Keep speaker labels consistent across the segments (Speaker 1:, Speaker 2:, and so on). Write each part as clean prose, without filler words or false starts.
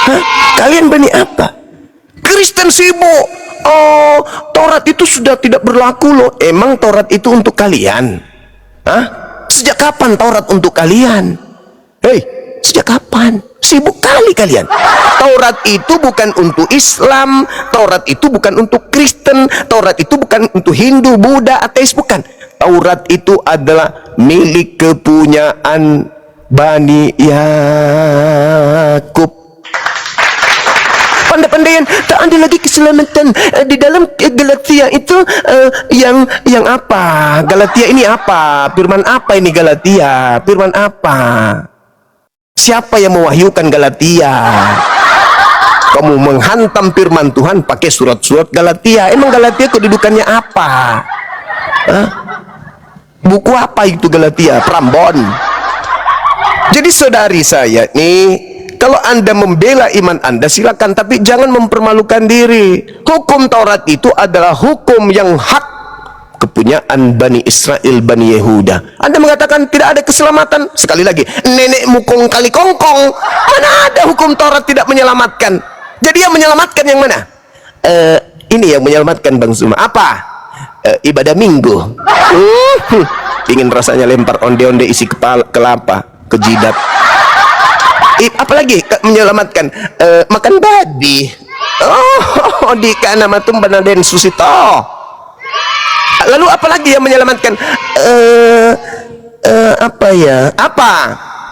Speaker 1: Hah? Kalian Bani apa? Kristen sibuk. Oh, Taurat itu sudah tidak berlaku loh. Emang Taurat itu untuk kalian? Hah? Sejak kapan Taurat untuk kalian? Hei, sejak kapan? Sibuk kali kalian. Taurat itu bukan untuk Islam, Taurat itu bukan untuk Kristen, Taurat itu bukan untuk Hindu, Buddha, ateis, bukan. Taurat itu adalah milik kepunyaan Bani Yakub. Pandai-pandaian, tak ada lagi keselamatan di dalam Galatia itu. Yang apa? Galatia ini apa? Firman apa ini Galatia? Firman apa? Siapa yang mewahyukan Galatia? Kamu menghantam firman Tuhan pakai surat-surat Galatia. Emang Galatia kedudukannya apa? Hah? Buku apa itu Galatia? Prambon. Jadi saudari saya nih, kalau Anda membela iman Anda silakan, tapi jangan mempermalukan diri. Hukum Taurat itu adalah hukum yang hak kepunyaan Bani Israel, Bani Yehuda. Anda mengatakan tidak ada keselamatan. Sekali lagi, nenek mukong kali kongkong. Mana ada hukum Taurat tidak menyelamatkan? Jadi yang menyelamatkan yang mana? Ini yang menyelamatkan Bang Zuma. Apa? Ibadah minggu. Ingin rasanya lempar onde-onde isi kepala, kelapa ke jidat. Apalagi menyelamatkan? Makan babi. Oh, di kana matum banaden susito. Lalu apalagi yang menyelamatkan? Apa ya? Apa?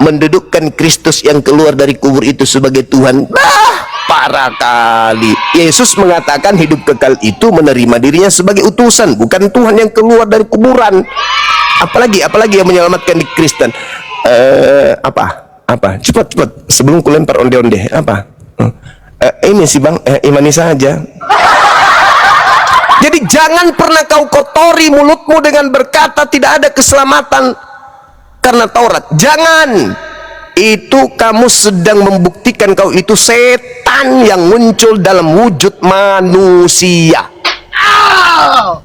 Speaker 1: Mendudukkan Kristus yang keluar dari kubur itu sebagai Tuhan. Parah kali. Yesus mengatakan hidup kekal itu menerima dirinya sebagai utusan, bukan Tuhan yang keluar dari kuburan. Apalagi yang menyelamatkan di Kristen? Apa? Cepat sebelum kulempar onde-onde. Apa? Ini sih Bang, imani saja. Jadi jangan pernah kau kotori mulutmu dengan berkata tidak ada keselamatan karena Taurat. Jangan. Itu kamu sedang membuktikan kau itu setan yang muncul dalam wujud manusia.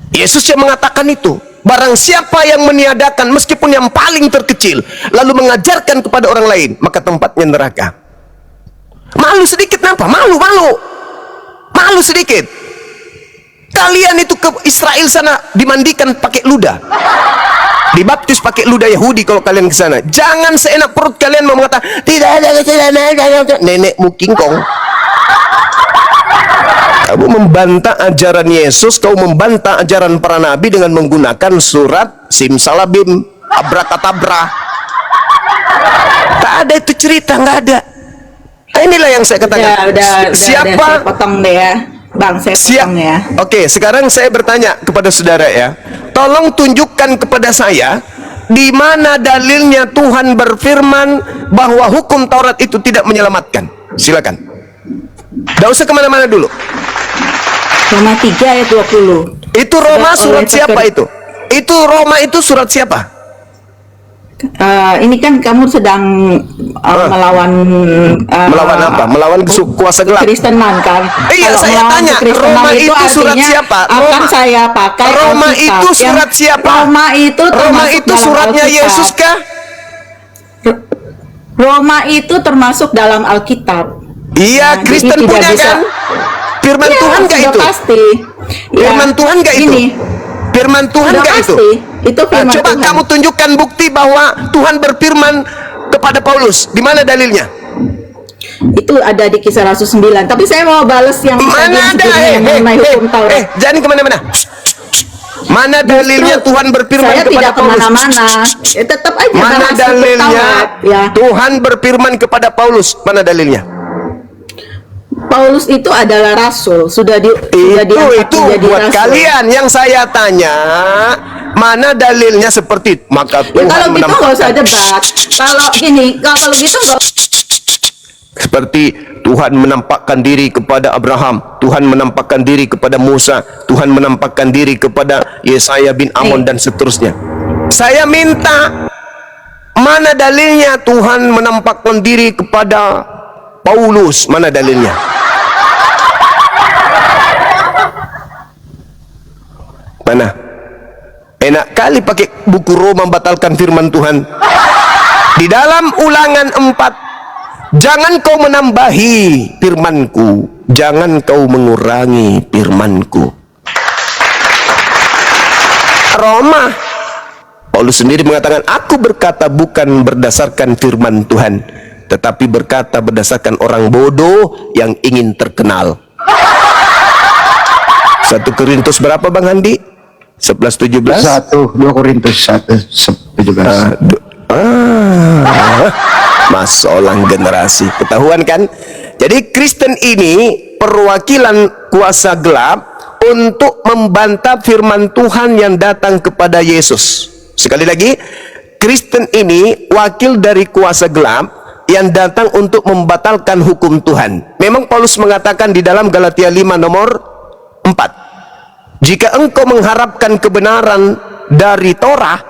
Speaker 1: Yesus yang mengatakan itu. Barang siapa yang meniadakan meskipun yang paling terkecil, lalu mengajarkan kepada orang lain, maka tempatnya neraka. Malu sedikit apa? Malu sedikit. Kalian itu ke Israel sana dimandikan pakai ludah, dibaptis pakai ludah Yahudi. Kalau kalian ke sana, jangan seenak perut kalian mau mengatakan tidak ada keselamatan. Nenekmu kingkong. Kamu membantah ajaran Yesus, kau membantah ajaran para nabi dengan menggunakan surat simsalabim, abrakatabra. Tak ada itu cerita, nggak ada. Nah, inilah yang saya katakan. Siapa?
Speaker 2: Saya potong deh ya. Bang, saya potong ya.
Speaker 1: Oke, sekarang saya bertanya kepada saudara ya. Tolong tunjukkan kepada saya di mana dalilnya Tuhan berfirman bahwa hukum Taurat itu tidak menyelamatkan. Silakan. Tidak usah kemana-mana dulu.
Speaker 2: Roma 3 ayat 20.
Speaker 1: Itu Roma surat siapa itu? Itu Roma itu surat siapa?
Speaker 2: Ini kan kamu sedang melawan
Speaker 1: apa? Melawan kuasa gelap.
Speaker 2: Kristenan kan?
Speaker 1: Iya, saya tanya. Roma itu surat siapa?
Speaker 2: Akan saya pakai
Speaker 1: Roma itu surat siapa? Roma itu suratnya Yesus kah?
Speaker 2: Roma itu termasuk dalam Alkitab.
Speaker 1: Iya, Kristen punya kan? Firman Tuhan gak itu?
Speaker 2: Pasti.
Speaker 1: Firman Tuhan gak itu? Firman Tuhan gak itu?
Speaker 2: Itu firman
Speaker 1: coba
Speaker 2: Tuhan.
Speaker 1: Kamu tunjukkan bukti bahwa Tuhan berfirman kepada Paulus. Di mana dalilnya?
Speaker 2: Itu ada di Kisah Rasul 9. Tapi saya mau balas yang
Speaker 1: mana ada?
Speaker 2: hukum Taurat.
Speaker 1: Jangan kemana-mana. Mana dalilnya Tuhan berfirman
Speaker 2: saya
Speaker 1: kepada
Speaker 2: tidak
Speaker 1: Paulus?
Speaker 2: kemana-mana. Tetap aja.
Speaker 1: Mana dalilnya
Speaker 2: ya.
Speaker 1: Tuhan berfirman kepada Paulus? Mana dalilnya?
Speaker 2: Paulus itu adalah rasul, sudah diangkat
Speaker 1: itu
Speaker 2: menjadi
Speaker 1: buat
Speaker 2: rasul.
Speaker 1: kalian. Yang saya tanya, mana dalilnya seperti itu? Maka Tuhan
Speaker 2: kalau gitu nggak usah debat. Kalau gitu nggak.
Speaker 1: Seperti Tuhan menampakkan diri kepada Abraham, Tuhan menampakkan diri kepada Musa, Tuhan menampakkan diri kepada Yesaya bin Amon dan seterusnya. Saya minta, mana dalilnya Tuhan menampakkan diri kepada Paulus? Mana dalilnya? Mana? Enak kali pakai buku Roma membatalkan firman Tuhan. Di dalam Ulangan 4 Jangan kau menambahi firmanku, jangan kau mengurangi firmanku. Roma, Paulus sendiri mengatakan, aku berkata bukan berdasarkan firman Tuhan, tetapi berkata berdasarkan orang bodoh yang ingin terkenal. 1 Korintus berapa Bang Handi? 11:17?
Speaker 3: 2 Korintus 1:17.
Speaker 1: Masolang generasi, ketahuan kan? Jadi Kristen ini perwakilan kuasa gelap untuk membantah firman Tuhan yang datang kepada Yesus. Sekali lagi, Kristen ini wakil dari kuasa gelap yang datang untuk membatalkan hukum Tuhan. Memang Paulus mengatakan di dalam Galatia 5 nomor 4, jika engkau mengharapkan kebenaran dari Torah,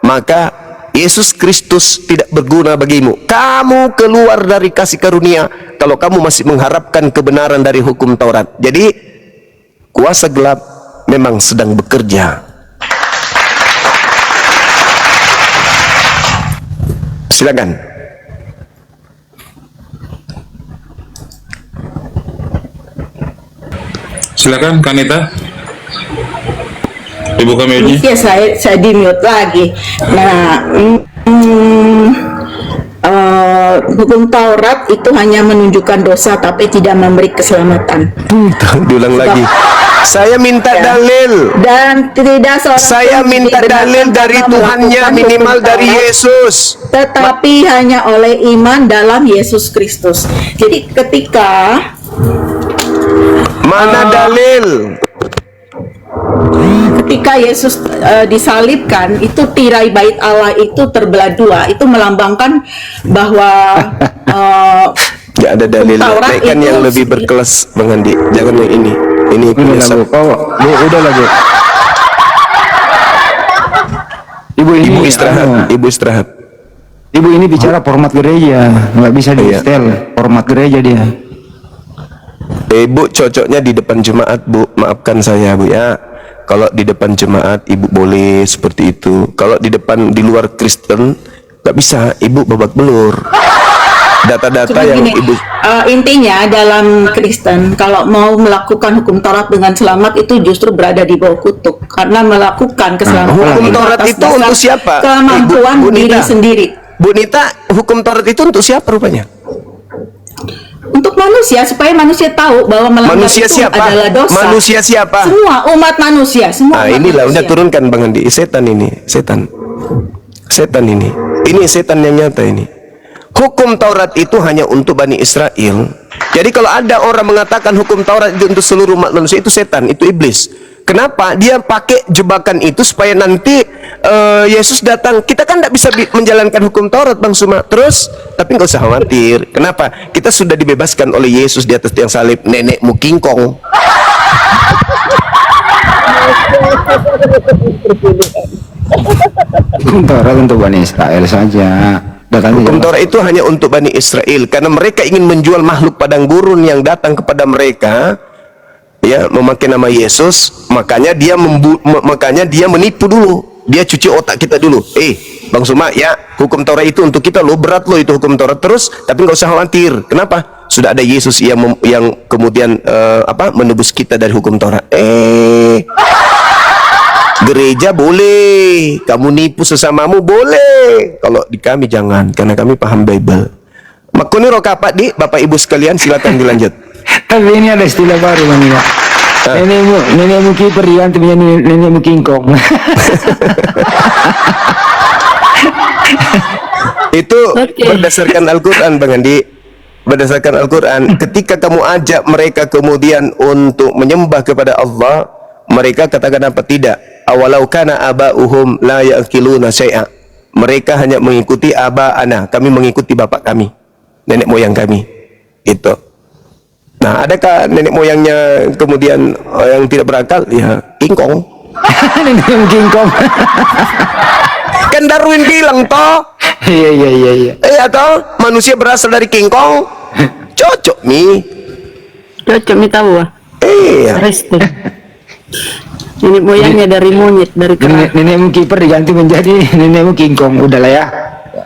Speaker 1: maka Yesus Kristus tidak berguna bagimu. Kamu keluar dari kasih karunia kalau kamu masih mengharapkan kebenaran dari hukum Taurat. Jadi kuasa gelap memang sedang bekerja. Silakan.
Speaker 4: Silakan Kanita. Ibu kami ini.
Speaker 2: Ya, saya di mute lagi. Nah, hukum Taurat itu hanya menunjukkan dosa tapi tidak memberi keselamatan.
Speaker 1: Diulang lagi. Saya minta dalil.
Speaker 2: Dan tidak seorang
Speaker 1: Saya
Speaker 2: pun
Speaker 1: minta
Speaker 2: dibenarkan
Speaker 1: dalil dari
Speaker 2: karena
Speaker 1: Tuhannya,
Speaker 2: melakukan
Speaker 1: minimal
Speaker 2: hukum
Speaker 1: dari
Speaker 2: Taurat,
Speaker 1: Yesus.
Speaker 2: tetapi hanya oleh iman dalam Yesus Kristus. Jadi ketika
Speaker 1: Mana dalil?
Speaker 2: ketika Yesus disalibkan, itu tirai bait Allah itu terbelah dua. Itu melambangkan bahwa
Speaker 1: Gak ada dalil.
Speaker 2: Taurat
Speaker 1: Naikkan
Speaker 2: itu
Speaker 1: yang lebih berkelas Bang Andi. Jangan yang ini. Ini
Speaker 3: Udah
Speaker 1: punya
Speaker 3: lah, Bu. Udah lah, Bu. Ibu ini
Speaker 1: Ibu istirahat. Ibu istirahat.
Speaker 3: Ibu ini bicara format gereja, nggak bisa di
Speaker 1: Iya.
Speaker 3: setel format gereja dia.
Speaker 1: Ibu cocoknya di depan jemaat, Bu. Maafkan saya, Bu ya. Kalau di depan jemaat Ibu boleh seperti itu. Kalau di depan, di luar Kristen nggak bisa. Ibu babak belur. Data-data
Speaker 2: Cuma
Speaker 1: yang
Speaker 2: gini,
Speaker 1: Ibu
Speaker 2: intinya dalam Kristen kalau mau melakukan hukum Taurat dengan selamat itu justru berada di bawah kutuk karena melakukan keselamatan
Speaker 1: hukum
Speaker 2: itu
Speaker 1: Taurat
Speaker 2: atas
Speaker 1: itu
Speaker 2: dasar
Speaker 1: untuk siapa?
Speaker 2: kemampuan
Speaker 1: Bu
Speaker 2: diri
Speaker 1: Nita.
Speaker 2: sendiri.
Speaker 1: Bu Nita, hukum Taurat itu untuk siapa rupanya?
Speaker 2: Untuk manusia supaya manusia tahu bahwa melanggar
Speaker 1: Manusia
Speaker 2: itu
Speaker 1: siapa?
Speaker 2: adalah dosa.
Speaker 1: Manusia siapa?
Speaker 2: Semua umat manusia, semua.
Speaker 1: Nah
Speaker 2: umat
Speaker 1: inilah
Speaker 2: manusia.
Speaker 1: udah turunkan Bang Andi. Setan ini, setan. Setan ini. Ini setan yang nyata ini. Hukum Taurat itu hanya untuk Bani Israel. Jadi kalau ada orang mengatakan hukum Taurat itu untuk seluruh umat manusia, itu setan, itu iblis. Kenapa? Dia pakai jebakan itu supaya nanti Yesus datang. Kita kan tidak bisa menjalankan hukum Taurat, Bang Zuma. Terus, tapi nggak usah khawatir. Kenapa? Kita sudah dibebaskan oleh Yesus di atas tiang salib. Nenekmu kingkong.
Speaker 3: Hukum Taurat untuk Bani Israel saja. Datangnya
Speaker 1: Hukum
Speaker 3: jelas.
Speaker 1: Taurat itu hanya untuk Bani Israel karena mereka ingin menjual makhluk padang gurun yang datang kepada mereka, ya, memakai nama Yesus. Makanya dia menipu dulu. Dia cuci otak kita dulu. Bang Zuma, ya, hukum Taurat itu untuk kita loh, berat loh itu hukum Taurat. Terus, tapi nggak usah khawatir. Kenapa? Sudah ada Yesus yang kemudian menebus kita dari hukum Taurat. Gereja boleh, kamu nipu sesamamu boleh. Kalau di kami jangan, karena kami paham Bible. Makanya rokapat di Bapak Ibu sekalian, silakan dilanjut.
Speaker 3: Tapi ini ada istilah baru Bang ya. Nenekmu kiper diganti menjadi nenekmu kingkong.
Speaker 1: Itu berdasarkan Al-Quran Bang Andi. Berdasarkan Al-Quran, ketika kamu ajak mereka kemudian untuk menyembah kepada Allah, mereka katakan apa? Tidak. Awalau kana aba'uhum la ya'qiluna syai'a. Mereka hanya mengikuti aba'ana, kami mengikuti bapak kami, nenek moyang kami. Itu. Nah, adakah nenek moyangnya kemudian yang tidak berakal? Ya, kingkong.
Speaker 3: Nenekmu kingkong.
Speaker 1: Kan Darwin bilang toh.
Speaker 3: Iya.
Speaker 1: Toh, manusia berasal dari kingkong. Cocok nih.
Speaker 5: Cocok nih tahu
Speaker 1: Iya.
Speaker 5: Kristen. Ini moyangnya dari monyet, dari kera.
Speaker 3: Nenekmu kiper diganti menjadi nenekmu kingkong. Udahlah ya.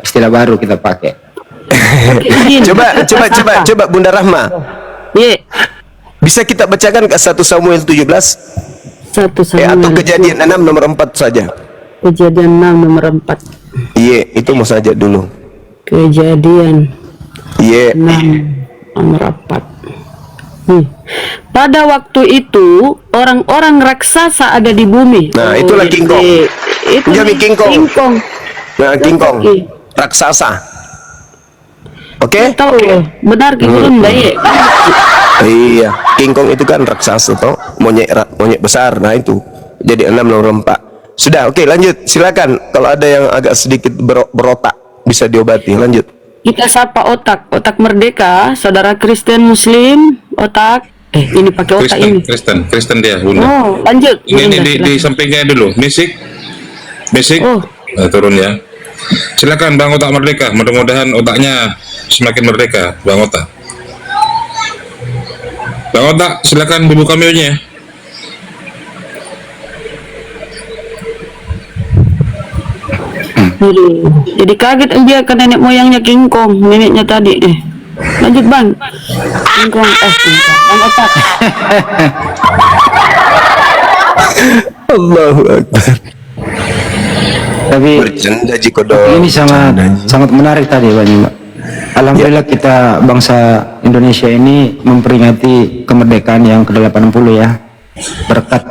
Speaker 3: Istilah baru kita pakai.
Speaker 1: Coba Bunda Rahma.
Speaker 5: Ye.
Speaker 1: Bisa kita bacakan ke 1 Samuel 17?
Speaker 5: 1 Samuel.
Speaker 1: Atau Kejadian 6 nomor 4 saja.
Speaker 5: Kejadian 6 nomor 4.
Speaker 1: Iya, itu mau saja dulu.
Speaker 5: Kejadian
Speaker 1: Iya.
Speaker 5: 6 nomor 4. Pada waktu itu orang-orang raksasa ada di bumi.
Speaker 1: Nah, itulah King Kong.
Speaker 5: Itu
Speaker 1: Jami King Kong.
Speaker 5: King Kong.
Speaker 1: Nah, King Kong. Raksasa. Oke?
Speaker 5: Tahu benar King Kong baik.
Speaker 1: Iya, King Kong itu kan raksasa toh, monyet besar. Nah, itu. Jadi 6 nomor 4. Sudah, oke, lanjut. Silakan. Kalau ada yang agak sedikit berotak bisa diobati. Lanjut.
Speaker 5: Kita sapa otak merdeka, saudara Kristen Muslim, otak. Ini pakai otak ini.
Speaker 4: Kristen dia, Bunda.
Speaker 5: Oh, lanjut.
Speaker 4: Ini
Speaker 5: Bunda,
Speaker 4: di sampingnya dulu. Basic.
Speaker 5: Oh.
Speaker 4: Nah, turun ya. Silakan Bang Otak Merdeka. Mudah-mudahan otaknya semakin merdeka, Bang Otak. Bang Otak, silakan dibuka mute-nya.
Speaker 5: Jadi kaget dia ke nenek moyangnya King Kong, neneknya tadi. Lanjut Bang. King Kong, Bang Otak.
Speaker 1: Allahu Akbar.
Speaker 3: Tapi
Speaker 1: Bercanda Jikodo.
Speaker 3: ini sangat menarik tadi Pak Nima. Alhamdulillah kita bangsa Indonesia ini memperingati kemerdekaan yang ke-80 ya. Berkat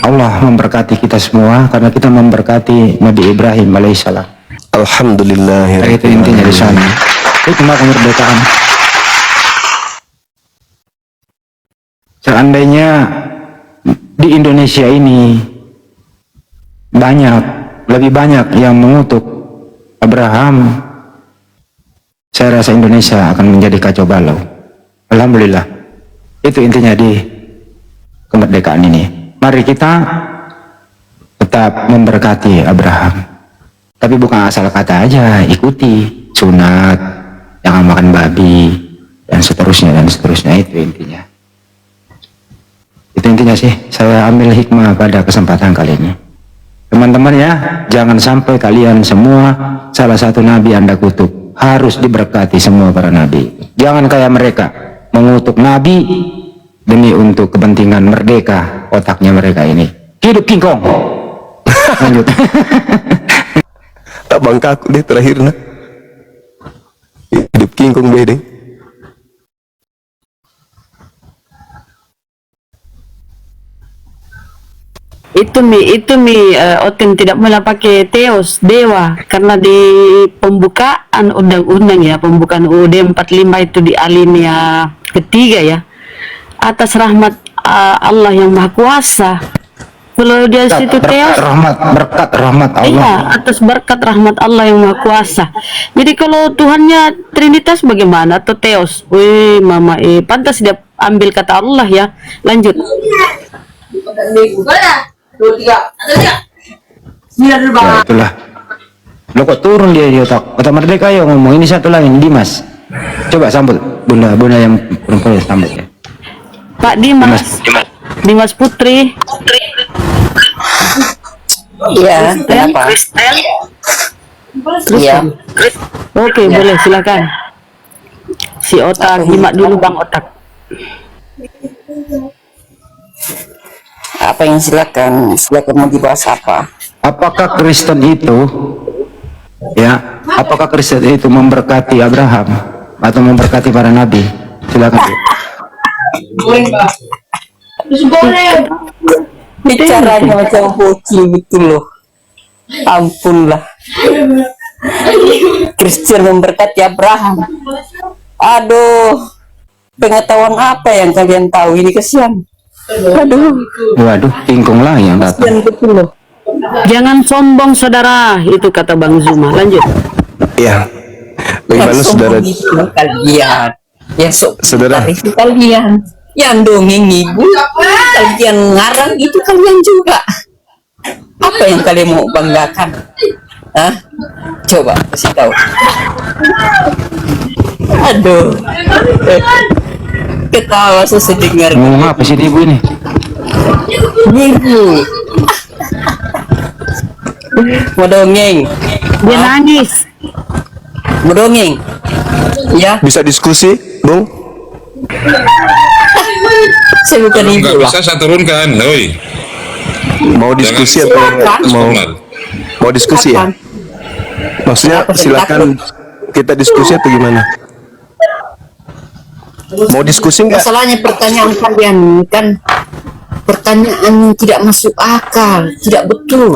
Speaker 3: Allah memberkati kita semua karena kita memberkati Nabi Ibrahim alaihissalam.
Speaker 1: Alhamdulillah.
Speaker 3: Itu intinya di sana. Itu maka kemerdekaan. Seandainya di Indonesia ini lebih banyak yang mengutuk Abraham, saya rasa Indonesia akan menjadi kacau balau. Alhamdulillah. Itu intinya di kemerdekaan ini. Mari kita tetap memberkati Abraham. Tapi bukan asal kata aja, ikuti sunat, jangan makan babi, dan seterusnya. Itu intinya. Itu intinya sih, saya ambil hikmah pada kesempatan kali ini. Teman-teman ya, jangan sampai kalian semua salah satu nabi Anda kutuk. Harus diberkati semua para nabi. Jangan kayak mereka, mengutuk nabi demi untuk kepentingan merdeka otaknya mereka ini. Hidup King Kong. Lanjut.
Speaker 1: Tak bangka aku deh terakhir nah. Hidup King Kong deh.
Speaker 5: Itu Otin tidak boleh pakai teos dewa karena di pembukaan undang-undang ya, pembukaan UUD 45 itu di alinea ketiga ya, atas rahmat Allah yang Maha Kuasa. Kalau dia situ teos
Speaker 3: berkat rahmat Allah.
Speaker 5: Iya, atas berkat rahmat Allah yang Maha Kuasa. Jadi kalau Tuhannya Trinitas bagaimana atau teos? Wih, mama pantas dia ambil kata Allah ya. Lanjut.
Speaker 3: Ya, itulah. Lo kok turun dia di otak merdeka ya ngomong. Ini satu lagi Dimas. Coba sambut bunda yang perempuan sambut ya.
Speaker 5: Pak Dimas Putri.
Speaker 6: Iya, kenapa? Iya.
Speaker 5: Oke, boleh silakan. Si otak, nyimak dulu Bang Otak.
Speaker 6: Apa yang silakan mau dibahas apa?
Speaker 3: Apakah Kristen itu memberkati Abraham atau memberkati para nabi? Silakan.
Speaker 6: Bicaranya macam hoki betul loh. Ampunlah. Kristen memberkati Abraham. Aduh, pengetahuan apa yang kalian tahu ini kesian.
Speaker 3: Waduh, King Kong lah yang datang.
Speaker 6: Betul loh.
Speaker 5: Jangan sombong saudara, itu kata Bang Zuma. Lanjut.
Speaker 1: Ya. Bagaimana saudara?
Speaker 6: Kalian, ya
Speaker 1: saudara
Speaker 6: itu kalian, yang dongeng ibu, kalian ngarang itu kalian juga. Apa yang kalian mau banggakan? Hah? Coba kasih tahu. Aduh. Ketawa sesedengar.
Speaker 3: Ngomong apa sih ibu ini?
Speaker 6: Ibu. Mau dongeng.
Speaker 5: Dia nangis.
Speaker 6: Mendongeng. Ya,
Speaker 1: Bisa diskusi, Bung?
Speaker 6: saya bukan ibu
Speaker 4: Nggak
Speaker 6: lah.
Speaker 4: bisa saya turunkan, oi.
Speaker 1: Mau diskusi atau mau diskusi ya?
Speaker 6: Silakan.
Speaker 1: Maksudnya silakan kita diskusi atau gimana? Mau diskusi nggak?
Speaker 6: Masalahnya pertanyaan kalian kan pertanyaan tidak masuk akal, tidak betul.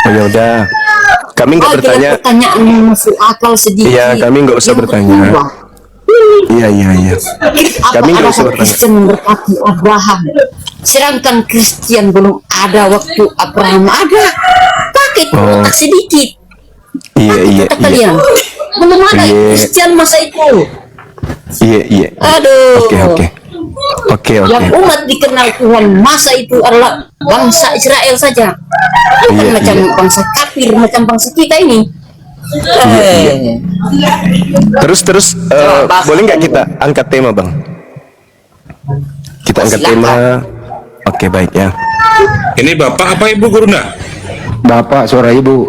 Speaker 1: Oh, ya udah. Kami nggak bertanya.
Speaker 6: Pertanyaan yang masuk akal sedikit.
Speaker 1: Iya, kami nggak usah
Speaker 6: Yang
Speaker 1: bertanya.
Speaker 6: kedua,
Speaker 1: Iya. Kami nggak usah
Speaker 6: apakah
Speaker 1: bertanya.
Speaker 6: Kristen memberkati Abraham? Sedangkan Kristen belum ada waktu Abraham ada. Pakai kuota sedikit.
Speaker 1: Iya.
Speaker 6: Kata kalian, belum ada
Speaker 1: Iya.
Speaker 6: Kristen masa itu.
Speaker 1: Iya.
Speaker 6: Aduh.
Speaker 1: Oke.
Speaker 6: Yang umat dikenal Tuhan masa itu adalah bangsa Israel saja, bukan
Speaker 1: Iya,
Speaker 6: macam bangsa kafir macam bangsa kita ini.
Speaker 1: Terus boleh nggak kita angkat tema, Bang? Kita angkat
Speaker 6: Silakan.
Speaker 1: tema. Oke, baik ya.
Speaker 4: Ini Bapak apa Ibu Gurunda?
Speaker 3: Bapak, suara Ibu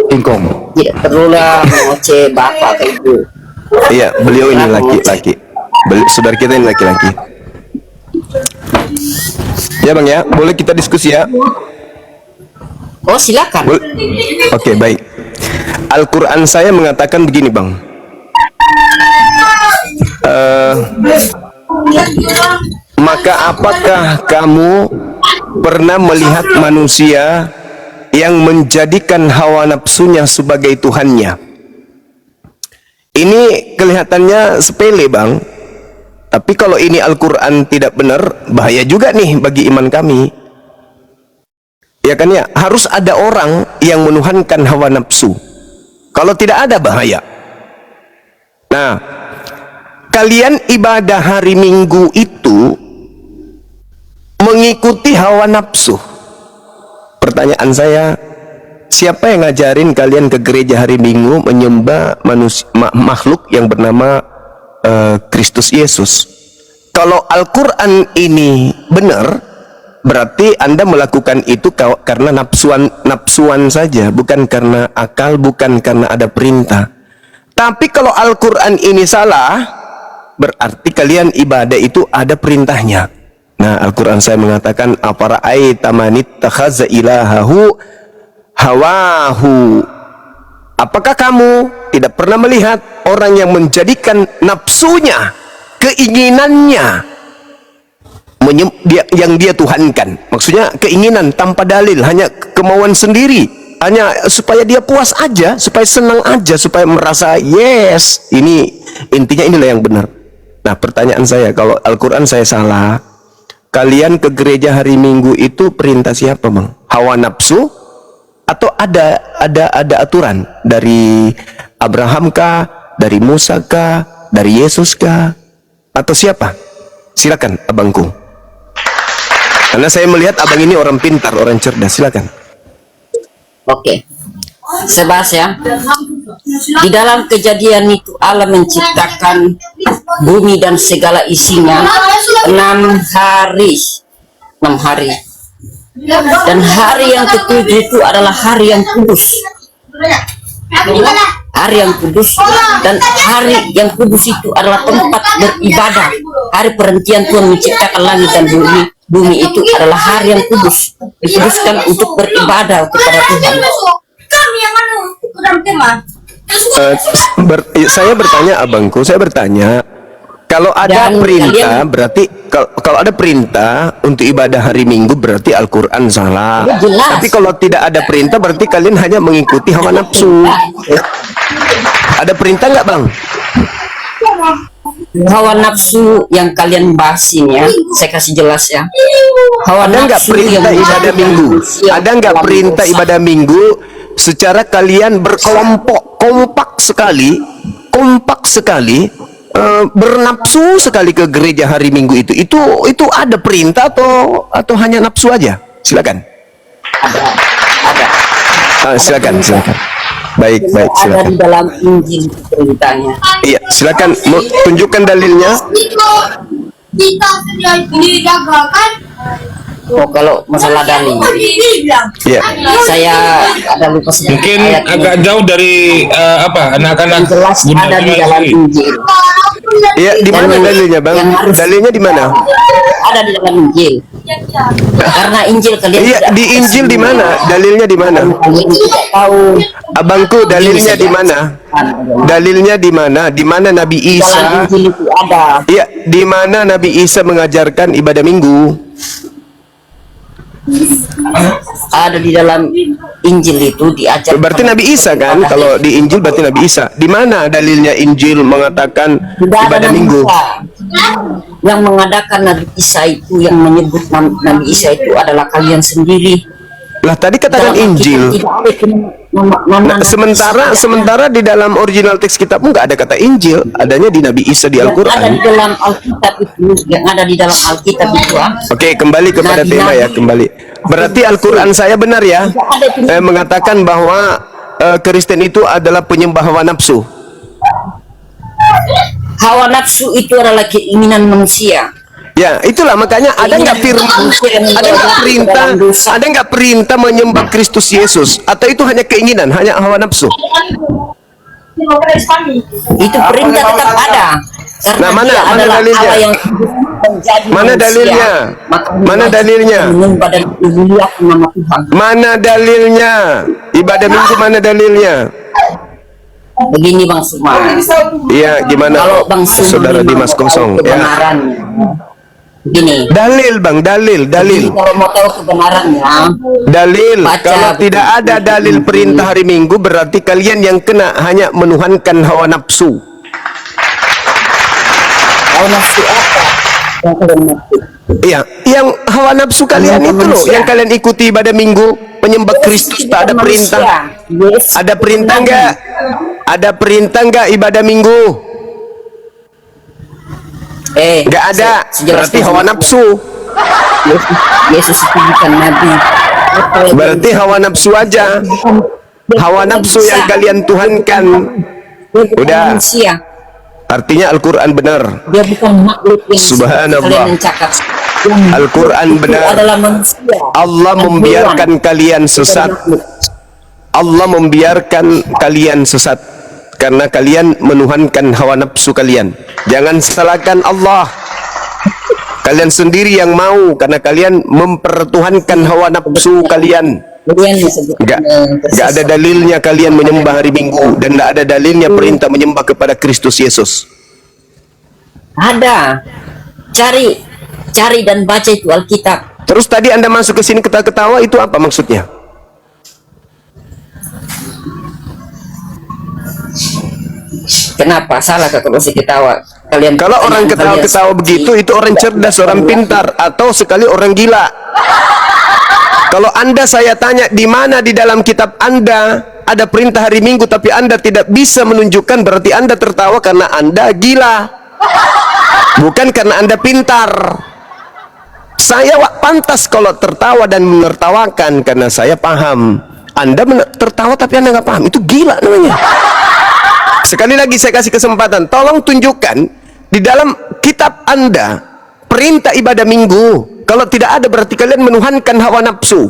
Speaker 3: ingkong.
Speaker 6: Tidak perlulah mengoceh bapak ke ibu.
Speaker 1: Iya, beliau ini laki-laki. Saudara kita ini laki-laki. Ya, Bang ya. Boleh kita diskusi ya?
Speaker 6: Oh, silakan.
Speaker 1: Oke, baik. Al-Quran saya mengatakan begini, Bang. Maka apakah kamu pernah melihat manusia yang menjadikan hawa nafsunya sebagai Tuhannya? Ini kelihatannya sepele, Bang. Tapi kalau ini Al-Quran tidak benar, bahaya juga nih bagi iman kami. Ya kan ya, harus ada orang yang menuhankan hawa nafsu. Kalau tidak ada, bahaya. Nah, kalian ibadah hari Minggu itu mengikuti hawa nafsu. Pertanyaan saya, siapa yang ngajarin kalian ke gereja hari Minggu menyembah makhluk yang bernama Kristus Yesus? Kalau Al-Quran ini benar, berarti Anda melakukan itu karena nafsuan saja, bukan karena akal, bukan karena ada perintah. Tapi kalau Al-Quran ini salah, berarti kalian ibadah itu ada perintahnya. Nah, Al-Quran saya mengatakan, afara'aita man ittakhadha ilahahu hawahu. Apakah kamu tidak pernah melihat orang yang menjadikan nafsunya, keinginannya, yang dia tuhankan? Maksudnya keinginan tanpa dalil, hanya kemauan sendiri, hanya supaya dia puas aja, supaya senang aja, supaya merasa yes. Ini intinya, inilah yang benar. Nah, pertanyaan saya, kalau Al-Quran saya salah, kalian ke gereja hari Minggu itu perintah siapa, Bang? Hawa nafsu atau ada aturan dari Abraham kah, dari Musa kah, dari Yesus kah, atau siapa? Silakan, abangku. Karena saya melihat abang ini orang pintar, orang cerdas. Silakan.
Speaker 6: Oke. Sebas ya. Di dalam Kejadian itu Allah menciptakan bumi dan segala isinya 6 hari. 6 hari. Dan hari yang ketujuh itu adalah hari yang kudus. Hari yang kudus, dan hari yang kudus itu adalah tempat beribadah. Hari perhentian Tuhan menciptakan langit dan bumi. Bumi itu adalah hari yang kudus, dikuduskan untuk beribadah kepada Tuhan.
Speaker 1: Saya bertanya, abangku, saya bertanya, kalau ada
Speaker 6: Dan
Speaker 1: perintah,
Speaker 6: kalian-
Speaker 1: berarti kalau ada perintah untuk ibadah hari Minggu, berarti Al-Quran salah.
Speaker 6: Jelas.
Speaker 1: Tapi kalau tidak ada perintah, berarti kalian hanya mengikuti hawa nafsu. Ada perintah nggak, Bang?
Speaker 6: Hawa nafsu yang kalian bahas ini ya, saya kasih jelas ya. Hawa
Speaker 1: Ada nggak
Speaker 6: nafsu
Speaker 1: perintah
Speaker 6: yang
Speaker 1: ibadah Minggu? Ada nggak perintah ibadah Minggu secara kalian berkelompok, kompak sekali, bernafsu sekali ke gereja hari Minggu itu? Itu ada perintah atau hanya nafsu aja? Silakan. Silakan. Baik,
Speaker 6: ada
Speaker 1: silakan.
Speaker 6: di dalam Injil perintahnya.
Speaker 1: Iya, silakan tunjukkan dalilnya.
Speaker 7: Kita sudah dijaga kan?
Speaker 6: Oh, kalau masalah dalil,
Speaker 1: Ya.
Speaker 6: saya ada lupa sedikit
Speaker 4: Mungkin
Speaker 6: ayatnya.
Speaker 4: agak jauh dari anak-anak
Speaker 6: Yang jelas
Speaker 4: Bunda
Speaker 6: ada di
Speaker 4: Zuma
Speaker 6: dalam
Speaker 4: sendiri.
Speaker 6: Injil.
Speaker 1: Ya, di mana
Speaker 6: Yang-
Speaker 1: dalilnya, Bang?
Speaker 6: yang harus-
Speaker 1: Dalilnya di mana?
Speaker 6: Ada di dalam Injil. Karena Injil kalian
Speaker 1: Iya,
Speaker 6: tidak
Speaker 1: di Injil di mana? Dalilnya di mana?
Speaker 6: kalian tidak tahu.
Speaker 1: Abangku, dalilnya di mana? Dalilnya di mana? Di mana Nabi
Speaker 6: Dalam
Speaker 1: Isa?
Speaker 6: Injil itu ada.
Speaker 1: Iya, di mana Nabi Isa mengajarkan ibadah Minggu?
Speaker 6: Ada di dalam Injil itu diajarkan.
Speaker 1: Berarti Nabi Isa kan? Kalau di Injil berarti Nabi Isa. Di mana dalilnya Injil mengatakan
Speaker 6: Tidak ada
Speaker 1: ibadah
Speaker 6: Nabi
Speaker 1: Minggu?
Speaker 6: Isa. Yang mengadakan Nabi Isa itu, yang menyebut Nabi Isa itu adalah kalian sendiri.
Speaker 1: Lah tadi katakan
Speaker 6: Dalam
Speaker 1: Injil.
Speaker 6: Alkitab tidak ada nama
Speaker 1: Nah,
Speaker 6: Nabi
Speaker 1: sementara
Speaker 6: Isa.
Speaker 1: sementara di dalam original teks kitab pun nggak ada kata Injil, adanya di Nabi Isa di
Speaker 6: Yang ada di
Speaker 1: Al-Qur'an.
Speaker 6: dalam Alkitab itu, yang ada di dalam Alkitab itu,
Speaker 1: Oke, kembali kepada
Speaker 6: Nabi-
Speaker 1: tema ya, kembali. Berarti Al-Qur'an saya benar ya? Mengatakan bahwa Kristen itu adalah penyembah hawa nafsu.
Speaker 6: hawa nafsu itu adalah keinginan manusia.
Speaker 1: Ya, itulah makanya ada nggak firman, ada nggak perintah, ada nggak perintah menyembah Kristus Yesus, atau itu hanya keinginan, hanya hawa nafsu?
Speaker 6: Itu perintah tetap ada. Karena
Speaker 1: Nah, mana-
Speaker 6: dia
Speaker 1: mana
Speaker 6: adalah
Speaker 1: dalilnya?
Speaker 6: Allah yang menjadi
Speaker 1: Mana
Speaker 6: manusia.
Speaker 1: dalilnya?
Speaker 6: Maka
Speaker 1: Mana dalilnya?
Speaker 6: menyembah dan memuliakan nama Tuhan.
Speaker 1: Mana dalilnya? Ibadah Minggu mana dalilnya?
Speaker 6: Begini Bang Zuma.
Speaker 1: Iya, gimana
Speaker 6: Kalau Bang Zuma
Speaker 1: Saudara
Speaker 6: memang
Speaker 1: Dimas
Speaker 6: mau tahu
Speaker 1: kosong ya?
Speaker 6: kebenarannya, begini.
Speaker 1: Dalil Bang, dalil.
Speaker 6: Jadi kalau mau tahu kebenarannya,
Speaker 1: Dalil.
Speaker 6: Baca
Speaker 1: Kalau
Speaker 6: buku.
Speaker 1: tidak ada dalil perintah hari Minggu, berarti kalian yang kena hanya menuhankan hawa nafsu.
Speaker 6: hawa nafsu apa yang kalian maksud?
Speaker 1: Iya, yang hawa nafsu kalian itu loh, yang kalian ikuti ibadah Minggu, penyembah Kristus tak ada perintah.
Speaker 6: Yes.
Speaker 1: Ada perintah enggak? Ada perintah enggak ibadah Minggu? Enggak ada. Berarti hawa nafsu.
Speaker 6: Yesus itu bukan nabi.
Speaker 1: Berarti hawa nafsu aja. Hawa nafsu yang kalian tuhankan.
Speaker 6: Dia bukan
Speaker 1: Udah.
Speaker 6: manusia.
Speaker 1: Artinya Al-Quran benar.
Speaker 6: Dia bukan makhluk yang
Speaker 1: Subhanallah.
Speaker 6: kalian mencakap.
Speaker 1: Al-Quran
Speaker 6: Itu
Speaker 1: benar.
Speaker 6: adalah manusia.
Speaker 1: Allah
Speaker 6: Dan
Speaker 1: membiarkan
Speaker 6: hewan.
Speaker 1: kalian
Speaker 6: Bukan
Speaker 1: sesat.
Speaker 6: makhluk.
Speaker 1: Allah membiarkan kalian sesat karena kalian menuhankan hawa nafsu kalian. Jangan salahkan Allah. Kalian sendiri yang mau karena kalian mempertuhankan hawa nafsu kalian.
Speaker 6: Kalian disebut
Speaker 1: Enggak ada dalilnya kalian menyembah hari Minggu, dan enggak ada dalilnya perintah menyembah kepada Kristus Yesus.
Speaker 6: Ada. Cari dan baca itu Alkitab.
Speaker 1: Terus tadi Anda masuk ke sini ketawa-ketawa, itu apa maksudnya?
Speaker 6: Kenapa salah kalau saya ketawa? Kalian
Speaker 1: Kalau orang ketawa-ketawa begitu, itu orang cerdas, orang pintar, atau sekali orang gila. Kalau Anda saya tanya di mana di dalam kitab Anda ada perintah hari Minggu tapi Anda tidak bisa menunjukkan, berarti Anda tertawa karena Anda gila. Bukan karena Anda pintar. Saya pantas kalau tertawa dan menertawakan karena saya paham. Anda tertawa tapi Anda nggak paham, itu gila namanya. Sekali lagi saya kasih kesempatan, tolong tunjukkan di dalam kitab Anda perintah ibadah Minggu. Kalau tidak ada, berarti kalian menuhankan hawa nafsu.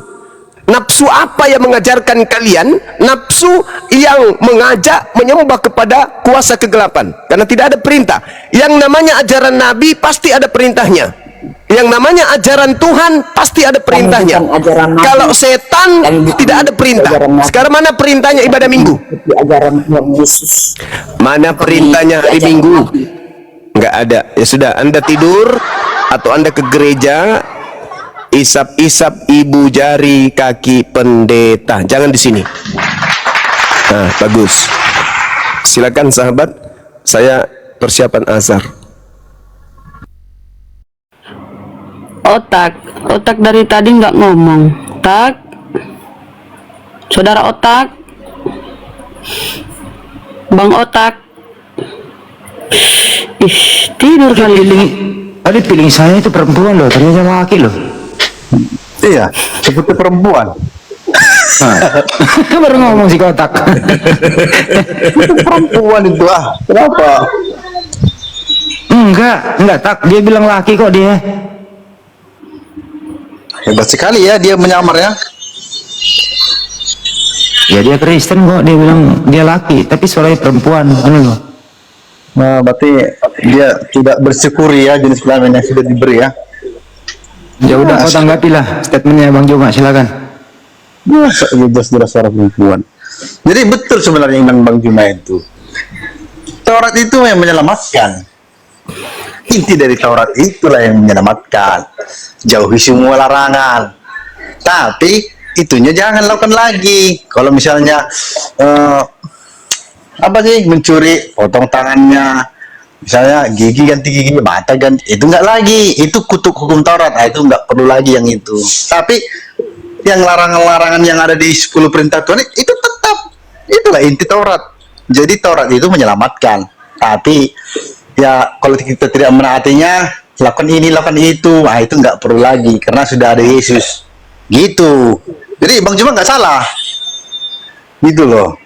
Speaker 1: Nafsu apa yang mengajarkan kalian? Nafsu yang mengajak menyembah kepada kuasa kegelapan, karena tidak ada perintah. Yang namanya ajaran Nabi pasti ada perintahnya. Yang namanya ajaran Tuhan pasti ada perintahnya.
Speaker 6: bukan ajaran Nabi.
Speaker 1: Kalau setan tidak ada perintah. Sekarang mana perintahnya ibadah Minggu?
Speaker 6: Itu ajaran Tuhan Yesus.
Speaker 1: Mana perintahnya hari
Speaker 6: Ajaran
Speaker 1: Minggu?
Speaker 6: Nabi.
Speaker 1: Enggak ada. Ya sudah, Anda tidur atau Anda ke gereja, isap-isap ibu jari kaki pendeta. Jangan di sini. Nah, bagus. Silakan sahabat, saya persiapan azhar.
Speaker 5: Otak dari tadi nggak ngomong. Saudara Otak, Bang Otak. Tidur kali ini.
Speaker 3: Tadi feeling saya itu perempuan loh, ternyata laki loh.
Speaker 1: Iya, seperti perempuan.
Speaker 3: Baru ngomong si kotak.
Speaker 1: Itu perempuan itu Kenapa?
Speaker 3: Enggak tak. Dia bilang laki kok dia.
Speaker 7: Hebat sekali ya dia menyamar ya.
Speaker 3: Ya dia Kristen kok, dia bilang dia laki tapi suaranya perempuan, loh.
Speaker 7: Nah, berarti dia tidak bersyukuri ya jenis kelamin yang sudah diberi ya.
Speaker 3: Ya udah, kau tanggapilah statementnya Bang Zuma, silakan.
Speaker 7: Masa jelas-jelas suara perempuan. Jadi betul sebenarnya iman Bang Zuma itu. Taurat itu yang menyelamatkan. Inti dari Taurat itulah yang menyelamatkan. Jauhi semua larangan. Tapi itunya jangan lakukan lagi. Kalau misalnya apa sih, mencuri, potong tangannya, misalnya gigi ganti gigi, mata ganti, itu enggak lagi. Itu kutuk hukum Taurat. Nah, itu enggak perlu lagi yang itu. Tapi yang larangan-larangan yang ada di 10 perintah Tuhan itu tetap, itulah inti Taurat. Jadi Taurat itu menyelamatkan. Tapi ya kalau kita tidak menaatinya, lakukan ini, lakukan itu, nah itu nggak perlu lagi karena sudah ada Yesus. Gitu. Jadi Bang Zuma nggak salah. Gitu loh.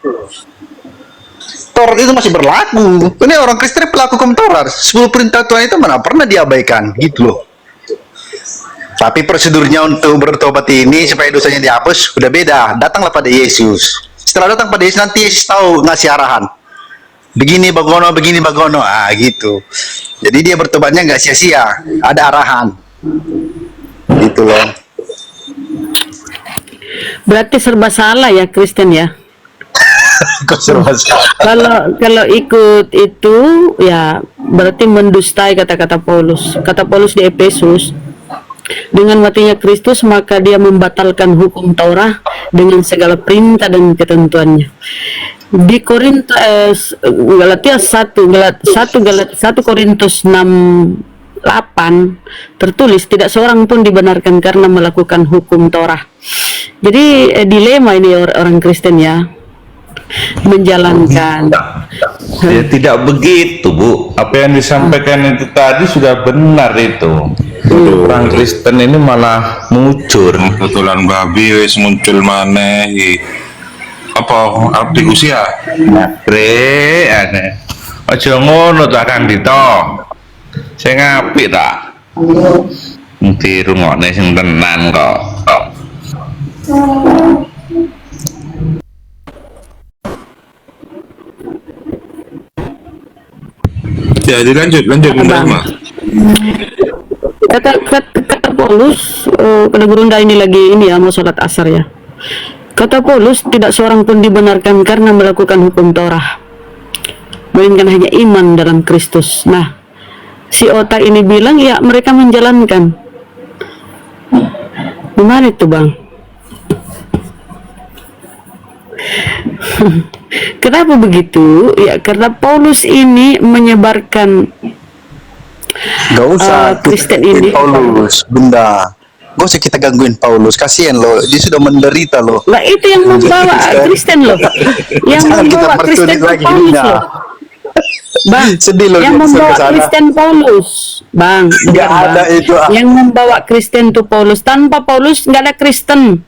Speaker 7: Taurat itu masih berlaku. Ini orang Kristen pelaku hukum Taurat. 10 perintah Tuhan itu mana pernah diabaikan, gitu loh. Tapi prosedurnya untuk bertobat ini supaya dosanya dihapus udah beda. Datanglah pada Yesus. Setelah datang pada Yesus, nanti Yesus tahu ngasih arahan. Begini bagono, begini bagono, gitu. Jadi dia bertobatnya nggak sia-sia, ada arahan. Gitu loh.
Speaker 5: Berarti serba salah ya Kristen ya.
Speaker 7: Kok serba salah?
Speaker 5: Kalau ikut itu ya berarti mendustai kata-kata Paulus. Kata Paulus di Efesus, dengan matinya Kristus maka dia membatalkan hukum Taurat dengan segala perintah dan ketentuannya. Di Galatia 1 Korintus 6:8 tertulis, tidak seorang pun dibenarkan karena melakukan hukum Taurat. Jadi dilema ini orang Kristen ya, menjalankan.
Speaker 8: Ya, tidak begitu, Bu. Apa yang disampaikan itu tadi sudah benar itu. Orang Kristen ini malah muncul.
Speaker 4: Kebetulan babi wis muncul maneh. Apa arti usia?
Speaker 8: Bre, aneh. Aja ngono ta Kang Dito. Sing apik ta. Nanti rungokne sing tenan kok.
Speaker 4: Ya, dilanjut Bunda Emma.
Speaker 5: Kata Paulus, pada Gurunda ini lagi ini ya, mau sholat asar ya. Kata Paulus, tidak seorang pun dibenarkan karena melakukan hukum Taurat, melainkan hanya iman dalam Kristus. Nah, si otak ini bilang ya mereka menjalankan. Gimana itu Bang? Kenapa begitu? Ya karena Paulus ini menyebarkan
Speaker 7: Gak usah
Speaker 5: Kristen
Speaker 7: kita
Speaker 5: ini.
Speaker 7: Paulus, Bunda. Gak usah kita gangguin Paulus, kasihan loh, dia sudah menderita loh.
Speaker 5: Lah itu yang membawa Kristen loh, yang
Speaker 7: Jangan kita
Speaker 5: membawa
Speaker 7: persulit
Speaker 5: Kristen
Speaker 7: lagi,
Speaker 5: Paulus
Speaker 7: Bunda.
Speaker 5: loh, Bang.
Speaker 7: Sedih loh
Speaker 5: Yang
Speaker 7: dia
Speaker 5: membawa
Speaker 7: kesana.
Speaker 5: Kristen Paulus, Bang.
Speaker 7: Nggak
Speaker 5: Dengar, Bang.
Speaker 7: ada itu,
Speaker 5: Yang membawa Kristen tuh Paulus. Tanpa Paulus nggak ada Kristen.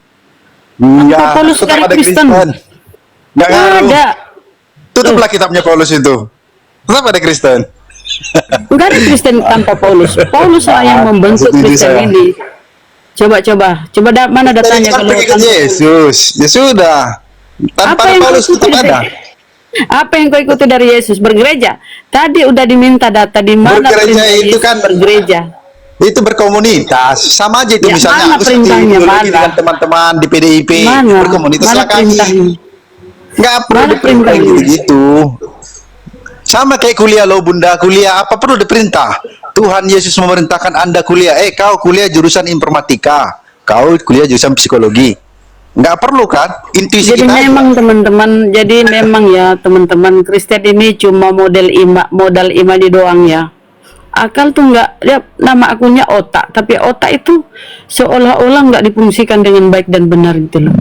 Speaker 7: Enggak,
Speaker 5: Paulus
Speaker 7: tetap
Speaker 5: ada
Speaker 7: ada
Speaker 5: Kristen.
Speaker 7: Nggak
Speaker 5: Nggak
Speaker 7: ngaruh.
Speaker 5: ada.
Speaker 7: Tutuplah kitabnya Paulus itu. Tetap ada Kristen.
Speaker 5: Nggak ada Kristen tanpa Paulus. Paulus lah yang membentuk
Speaker 7: Setuju
Speaker 5: Kristen
Speaker 7: saya.
Speaker 5: ini. Coba mana datanya
Speaker 7: Kan
Speaker 5: kalau
Speaker 7: pengikut
Speaker 5: tanpa
Speaker 7: Yesus. Ya sudah. Tanpa
Speaker 5: Apa yang
Speaker 7: Paulus
Speaker 5: kau
Speaker 7: tetap
Speaker 5: ikuti
Speaker 7: ada.
Speaker 5: Apa yang kau ikuti dari Yesus? Bergereja. Tadi udah diminta data di mana
Speaker 7: Bergereja
Speaker 5: perintah
Speaker 7: itu
Speaker 5: Yesus
Speaker 7: kan
Speaker 5: bergereja.
Speaker 7: Itu berkomunitas. Sama aja itu
Speaker 5: Ya,
Speaker 7: misalnya
Speaker 5: mana
Speaker 7: aku studi
Speaker 5: perintahnya,
Speaker 7: ideologi
Speaker 5: mana?
Speaker 7: dengan teman-teman di PDIP.
Speaker 5: Mana?
Speaker 7: Berkomunitas
Speaker 5: Mana
Speaker 7: lah kami.
Speaker 5: perintahnya?
Speaker 7: Nggak perlu
Speaker 5: Mana
Speaker 7: diperintah
Speaker 5: perintahnya?
Speaker 7: gitu. Sama kayak kuliah loh Bunda, kuliah apa perlu diperintah? Tuhan Yesus memerintahkan Anda kuliah. Kau kuliah jurusan informatika, kau kuliah jurusan psikologi. Nggak perlu kan? Intuisi
Speaker 5: Jadi
Speaker 7: kita aja.
Speaker 5: memang teman-teman, jadi memang ya teman-teman Kristen ini cuma modal imani doang ya. Akal tuh nggak, ya nama akunnya otak, tapi otak itu seolah-olah nggak difungsikan dengan baik dan benar gitu loh.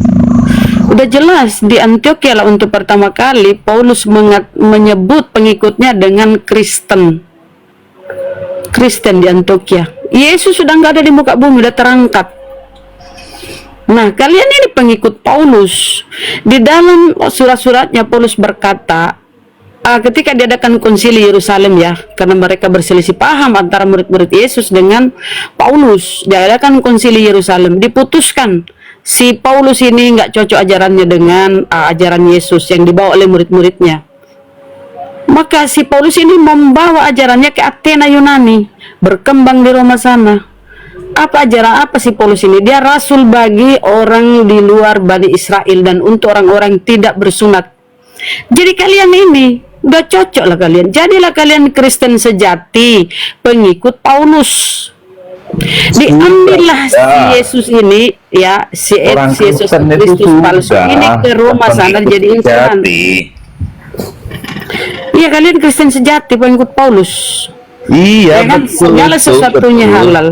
Speaker 5: Udah jelas di Antioquia lah untuk pertama kali Paulus menyebut pengikutnya dengan Kristen di Antioquia. Yesus sudah nggak ada di muka bumi, udah terangkat. Nah, kalian ini pengikut Paulus. Di dalam surat-suratnya Paulus berkata, ketika diadakan konsili Yerusalem ya, karena mereka berselisih paham antara murid-murid Yesus dengan Paulus, diadakan konsili Yerusalem, diputuskan si Paulus ini nggak cocok ajarannya dengan ajaran Yesus yang dibawa oleh murid-muridnya. Maka si Paulus ini membawa ajarannya ke Athena Yunani, berkembang di Roma sana. Apa ajaran apa si Paulus ini? Dia rasul bagi orang di luar Bani Israel dan untuk orang-orang tidak bersunat. Jadi kalian ini udah cocok lah kalian. Jadilah kalian Kristen sejati, pengikut Paulus. Diambillah si Yesus ini ya, si Yesus Kristus palsu ini ke Roma sana jadi insan. Iya, kalian Kristen sejati, pengikut Paulus.
Speaker 8: Iya,
Speaker 5: Ya kan?
Speaker 8: betul.
Speaker 5: Segala sesuatunya
Speaker 8: betul.
Speaker 5: halal.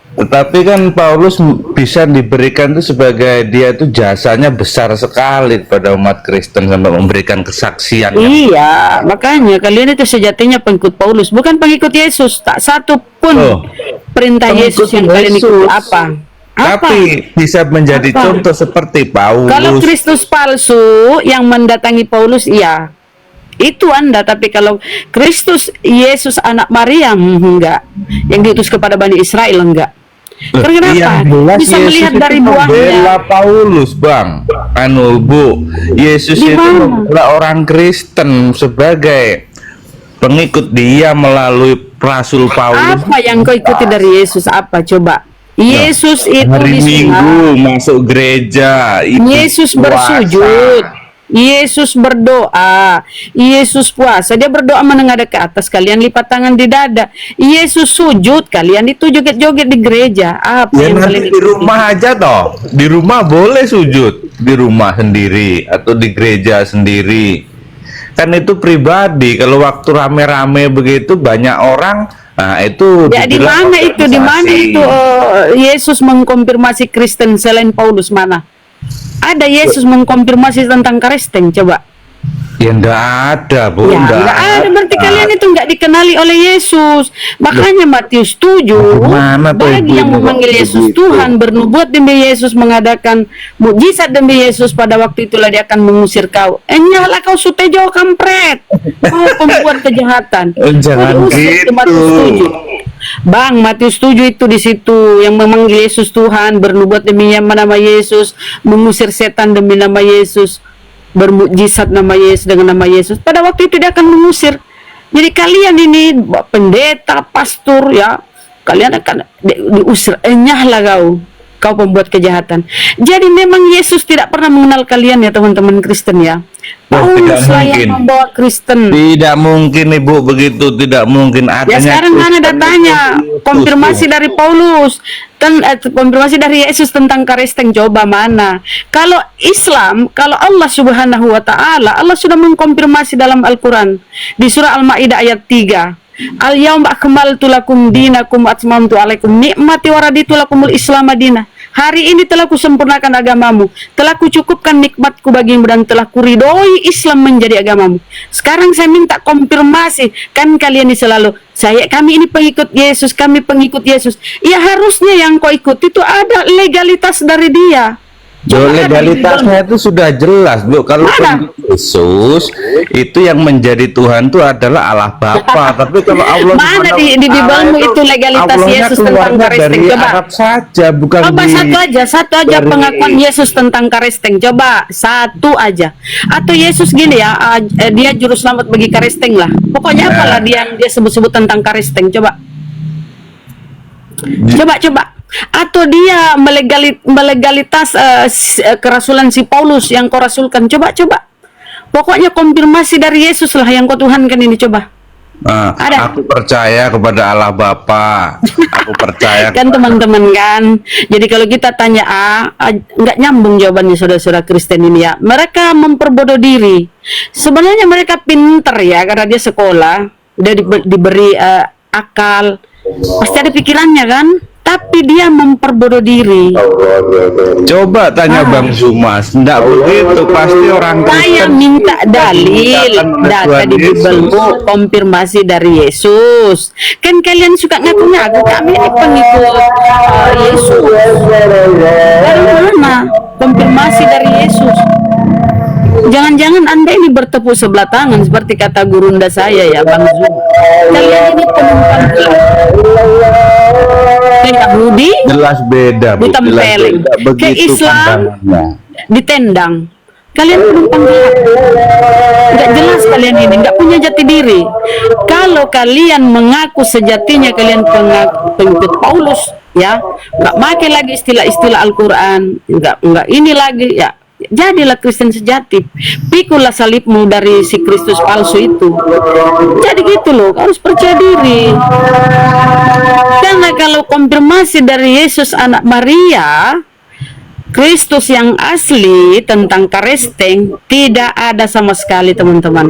Speaker 8: Tetapi kan Paulus bisa diberikan itu sebagai dia itu jasanya besar sekali pada umat Kristen sampai memberikan kesaksian.
Speaker 5: Iya, makanya kalian itu sejatinya pengikut Paulus, bukan pengikut Yesus. Tak satu pun perintah Yesus yang kalian ikuti apa?
Speaker 8: Tapi bisa menjadi
Speaker 5: Apa?
Speaker 8: contoh seperti Paulus.
Speaker 5: Kalau Kristus palsu yang mendatangi Paulus, iya, itu Anda. Tapi kalau Kristus Yesus anak Maria, enggak. Yang diutus kepada Bani Israel, enggak. Karena
Speaker 8: Yang
Speaker 5: kenapa?
Speaker 8: jelas
Speaker 5: Bisa
Speaker 8: Yesus
Speaker 5: melihat
Speaker 8: itu
Speaker 5: dari
Speaker 8: membela
Speaker 5: buahnya.
Speaker 8: Paulus, Bang. Bu, Yesus
Speaker 5: Di
Speaker 8: itu
Speaker 5: mana?
Speaker 8: membela orang Kristen sebagai pengikut dia melalui Rasul Paulus.
Speaker 5: Apa yang kau ikuti dari Yesus? Apa coba? Yesus itu
Speaker 8: Hari
Speaker 5: disunat.
Speaker 8: Minggu masuk gereja,
Speaker 5: Yesus
Speaker 8: puasa.
Speaker 5: bersujud, Yesus berdoa, Yesus puasa. Dia berdoa menengadah ke atas, kalian lipat tangan di dada. Yesus sujud, kalian itu joget-joget di gereja. Apa
Speaker 8: Ya
Speaker 5: yang
Speaker 8: nanti
Speaker 5: kalian
Speaker 8: di
Speaker 5: ikuti?
Speaker 8: rumah aja toh. Di rumah boleh sujud, di rumah sendiri atau di gereja sendiri. Kan itu pribadi. Kalau waktu rame-rame begitu banyak orang, nah itu
Speaker 5: Ya di
Speaker 8: dibilang
Speaker 5: mana itu? Di mana
Speaker 8: organisasi.
Speaker 5: itu Yesus mengkonfirmasi Kristen selain Paulus mana? Ada Yesus mengkonfirmasi tentang Kristen, coba.
Speaker 8: Ya enggak ada, Bu.
Speaker 5: Ya,
Speaker 8: Enggak
Speaker 5: enggak ada, berarti kalian itu enggak dikenali oleh Yesus. Makanya Matius 7,
Speaker 8: Bagaimana tuh
Speaker 5: bagi
Speaker 8: ibu
Speaker 5: yang
Speaker 8: ini
Speaker 5: memanggil
Speaker 8: kok
Speaker 5: Yesus
Speaker 8: begitu?
Speaker 5: Tuhan, bernubuat demi Yesus, mengadakan mukjizat demi Yesus, pada waktu itulah dia akan mengusir kau. Nyala kau sutejo kampret. Kau pembuat kejahatan.
Speaker 8: Jangan
Speaker 5: Kau diusir ke Matius
Speaker 8: gitu.
Speaker 5: 7. Bang, Matius 7 itu di situ yang memanggil Yesus Tuhan, bernubuat demi nama Yesus, mengusir setan demi nama Yesus, bermukjizat nama Yesus dengan nama Yesus. Pada waktu itu dia akan mengusir. Jadi kalian ini pendeta, pastor ya, kalian akan diusir. Nyahlah kau pembuat kejahatan. Jadi memang Yesus tidak pernah mengenal kalian ya teman-teman Kristen ya. Paulus lah yang membawa Kristen.
Speaker 8: Tidak mungkin Ibu begitu, tidak mungkin adanya.
Speaker 5: Ya sekarang mana
Speaker 8: Kristen
Speaker 5: datanya?
Speaker 8: itu
Speaker 5: Konfirmasi
Speaker 8: Yesus.
Speaker 5: dari Paulus dan konfirmasi dari Yesus tentang Kristen, coba mana? Kalau Islam, kalau Allah Subhanahu wa taala, Allah sudah mengkonfirmasi dalam Al-Qur'an di surah Al-Maidah ayat 3. Al-yauma akmaltu lakum dinakum wa atmamtu alaikum ni'mati wa raditu lakumul Islam madinah. Hari ini telah kusempurnakan agamamu, telah kucukupkan nikmatku bagimu, dan telah kuridhoi Islam menjadi agamamu. Sekarang saya minta konfirmasi, kan kalian ini selalu kami ini pengikut Yesus, kami pengikut Yesus. Ya harusnya yang kau ikut itu ada legalitas dari dia.
Speaker 8: Jo,
Speaker 5: Coba
Speaker 8: legalitasnya itu sudah jelas, Bu. Kalau
Speaker 5: Mana?
Speaker 8: pengikut Yesus itu yang menjadi Tuhan itu adalah Allah Bapa. Tapi kalau Allah
Speaker 5: Mana
Speaker 8: Subhanahu
Speaker 5: di
Speaker 8: wa Ta'ala
Speaker 5: Biblemu itu legalitas
Speaker 8: Allahnya
Speaker 5: Yesus tentang
Speaker 8: keluarnya
Speaker 5: Kristen?
Speaker 8: dari
Speaker 5: Coba.
Speaker 8: Arab saja, bukan
Speaker 5: Coba
Speaker 8: di
Speaker 5: satu aja
Speaker 8: dari-
Speaker 5: pengakuan Yesus tentang Kristen. Coba satu aja. Atau Yesus gini ya, dia juru selamat bagi Kristen lah. Pokoknya apalah dia yang dia sebut-sebut tentang Kristen. Coba. Coba. Atau dia melegalitas kerasulan si Paulus yang kau rasulkan. Coba. Pokoknya konfirmasi dari Yesus lah yang kau tuhankan ini, coba.
Speaker 8: Nah,
Speaker 5: Ada.
Speaker 8: aku percaya kepada Allah Bapa. Aku percaya
Speaker 5: Kan teman-teman kan. Jadi kalau kita tanya nggak nyambung jawabannya saudara-saudara Kristen ini ya. Mereka memperbodoh diri. Sebenarnya mereka pinter ya karena dia sekolah, dia diberi akal, pasti ada pikirannya kan. Tapi dia memperbodoh diri.
Speaker 8: Coba tanya Bang Zuma, enggak begitu, pasti orang
Speaker 5: Saya
Speaker 8: Kristen
Speaker 5: minta dalil,
Speaker 8: dinyatakan oleh
Speaker 5: data
Speaker 8: Tuhan
Speaker 5: di
Speaker 8: Yesus.
Speaker 5: Biblemu, konfirmasi dari Yesus. Kan kalian suka ngaku-ngaku kami ini pengikut Yesus. Dari mana? Konfirmasi dari Yesus. Jangan-jangan Anda ini bertepuk sebelah tangan seperti kata gurunda saya ya, Bang Zuma. Kalian ini penumpang gelap. Ke Yahudi
Speaker 8: Jelas beda, Bu. Jelas
Speaker 5: ditempelin,
Speaker 8: beda.
Speaker 5: ke
Speaker 8: Begitu
Speaker 5: Islam
Speaker 8: pandangannya.
Speaker 5: ditendang. Kalian penumpang gelap. Nggak jelas kalian ini, nggak punya jati diri. Kalau kalian mengaku sejatinya kalian pengikut Paulus, ya, nggak pakai lagi istilah-istilah Al-Quran, nggak ini lagi, ya, jadilah Kristen sejati. Pikulah salibmu dari si Kristus palsu itu. Jadi gitu loh, harus percaya diri. Karena kalau konfirmasi dari Yesus anak Maria, Kristus yang asli tentang Kristen tidak ada sama sekali, teman-teman.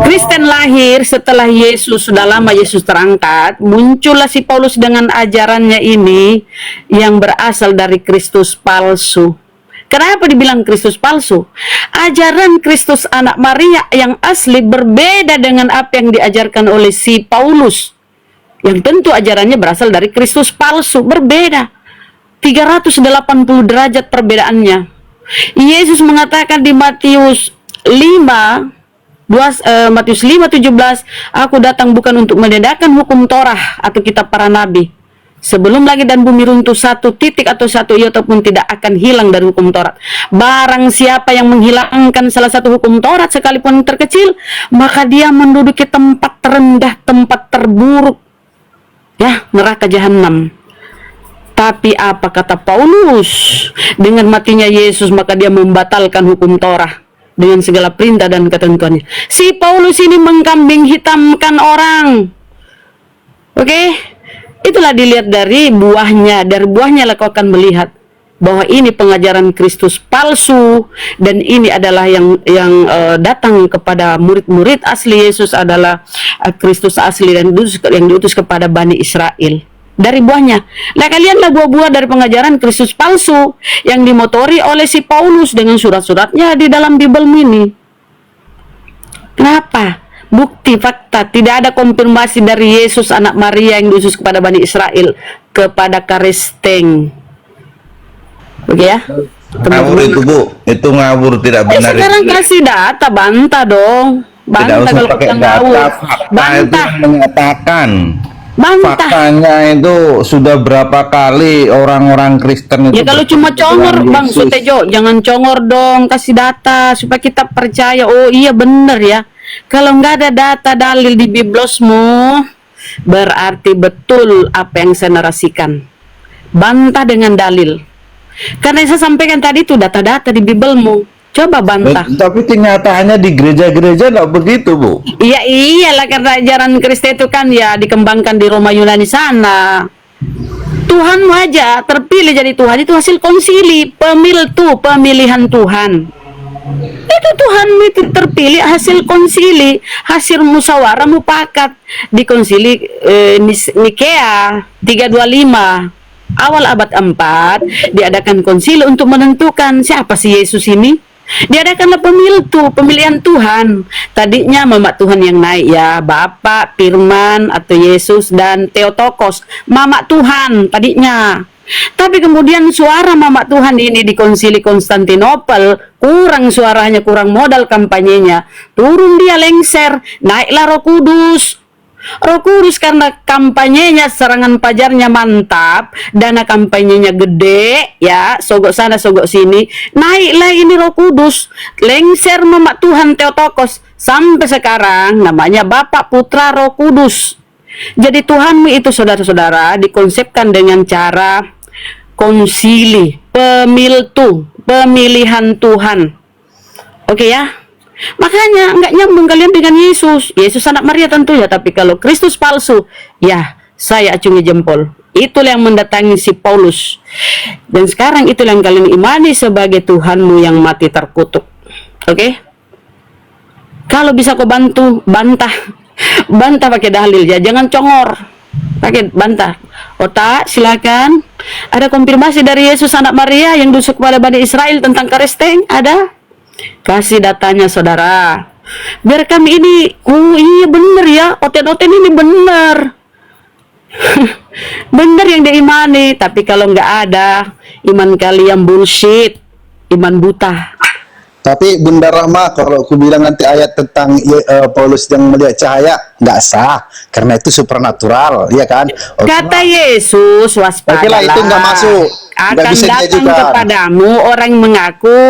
Speaker 5: Kristen lahir setelah Yesus, sudah lama Yesus terangkat, muncullah si Paulus dengan ajarannya ini yang berasal dari Kristus palsu. Kenapa dibilang Kristus palsu? Ajaran Kristus anak Maria yang asli berbeda dengan apa yang diajarkan oleh si Paulus, yang tentu ajarannya berasal dari Kristus palsu, berbeda. 380 derajat perbedaannya. Yesus mengatakan di Matius 5:17, aku datang bukan untuk menegakkan hukum Torah atau kitab para nabi. Sebelum langit dan bumi runtuh, satu titik atau satu iota pun tidak akan hilang dari hukum Taurat. Barang siapa yang menghilangkan salah satu hukum Taurat sekalipun terkecil, maka dia menduduki tempat terendah, tempat terburuk, ya, neraka jahanam. Tapi apa kata Paulus? Dengan matinya Yesus maka dia membatalkan hukum Torah dengan segala perintah dan ketentuannya. Si Paulus ini mengkambing hitamkan orang. Oke? Itulah dilihat dari buahnya. Dari buahnya lah kau akan melihat bahwa ini pengajaran Kristus palsu, dan ini adalah yang datang kepada murid-murid asli Yesus adalah Kristus asli dan yang diutus kepada Bani Israel. Dari buahnya. Nah, kalianlah buah-buah dari pengajaran Kristus palsu yang dimotori oleh si Paulus dengan surat-suratnya di dalam Bible mini. Kenapa? Bukti, fakta, tidak ada konfirmasi dari Yesus anak Maria yang diutus kepada Bani Israel kepada Kristen. Oke ya?
Speaker 8: Ngawur itu, Bu. Itu ngawur, tidak benar.
Speaker 5: Sekarang
Speaker 8: itu.
Speaker 5: kasih data, bantah dong.
Speaker 8: Tidak
Speaker 5: Bantah
Speaker 8: usah
Speaker 5: kalau
Speaker 8: pakai
Speaker 5: kita
Speaker 8: data,
Speaker 5: ngawur.
Speaker 8: fakta itu
Speaker 5: Bantah.
Speaker 8: yang menyatakan.
Speaker 5: Bantah.
Speaker 8: Faktanya itu sudah berapa kali orang-orang Kristen itu.
Speaker 5: Ya kalau cuma congor, Bang Sutejo, jangan congor dong, kasih data supaya kita percaya. Oh iya bener ya. Kalau nggak ada data dalil di biblosmu, berarti betul apa yang saya narasikan. Bantah dengan dalil. Karena yang saya sampaikan tadi itu data-data di biblemu. Coba bantah.
Speaker 8: Tapi kenyataannya di gereja-gereja nggak begitu, Bu.
Speaker 5: Iya iyalah, karena ajaran Kristen itu kan ya dikembangkan di Roma Yunani sana. Tuhan aja terpilih jadi Tuhan itu hasil konsili, pemilihan Tuhan. Itu Tuhan itu terpilih hasil konsili, hasil musyawarah mufakat di konsili Nikea 325 awal abad 4 diadakan konsili untuk menentukan siapa sih Yesus ini. Diadakanlah pemilihan Tuhan. Tadinya Mama Tuhan yang naik ya, Bapak, Firman atau Yesus dan Theotokos, Mama Tuhan tadinya. Tapi kemudian suara Mama Tuhan ini di konsili Konstantinopel kurang suaranya, kurang modal kampanyenya. Turun dia lengser, naiklah Roh Kudus. Roh Kudus karena kampanyenya, serangan pajarnya mantap, dana kampanyenya gede, ya, sogok sana sogok sini, naiklah ini Roh Kudus, lengser Mama Tuhan Theotokos, sampai sekarang namanya Bapak, Putra, Roh Kudus. Jadi Tuhanmu itu saudara-saudara dikonsepkan dengan cara konsili, pemilihan Tuhan. Oke ya? Makanya nggak nyambung kalian dengan Yesus anak Maria tentu ya, tapi kalau Kristus palsu, ya saya acungi jempol. Itulah yang mendatangi si Paulus, dan sekarang itulah yang kalian imani sebagai Tuhanmu yang mati terkutuk. Oke? Kalau bisa kau bantu, bantah pakai dalil ya, jangan congor, pakai bantah. Otak silakan. Ada konfirmasi dari Yesus anak Maria yang diutus kepada Bani Israel tentang Kristen? Ada? Kasih datanya saudara, biar kami ini, oh iya bener ya, oten-oten ini bener. Bener yang diimani. Tapi kalau nggak ada, iman kalian bullshit, iman buta.
Speaker 7: Tapi Bunda Rahma, kalau aku bilang nanti ayat tentang Paulus yang melihat cahaya, nggak sah. Karena itu supernatural, ya kan? Oke,
Speaker 5: Kata Yesus, waspadalah.
Speaker 7: itu nggak masuk. Nggak
Speaker 5: Akan
Speaker 7: bisa
Speaker 5: datang
Speaker 7: diajukan.
Speaker 5: kepadamu orang yang mengaku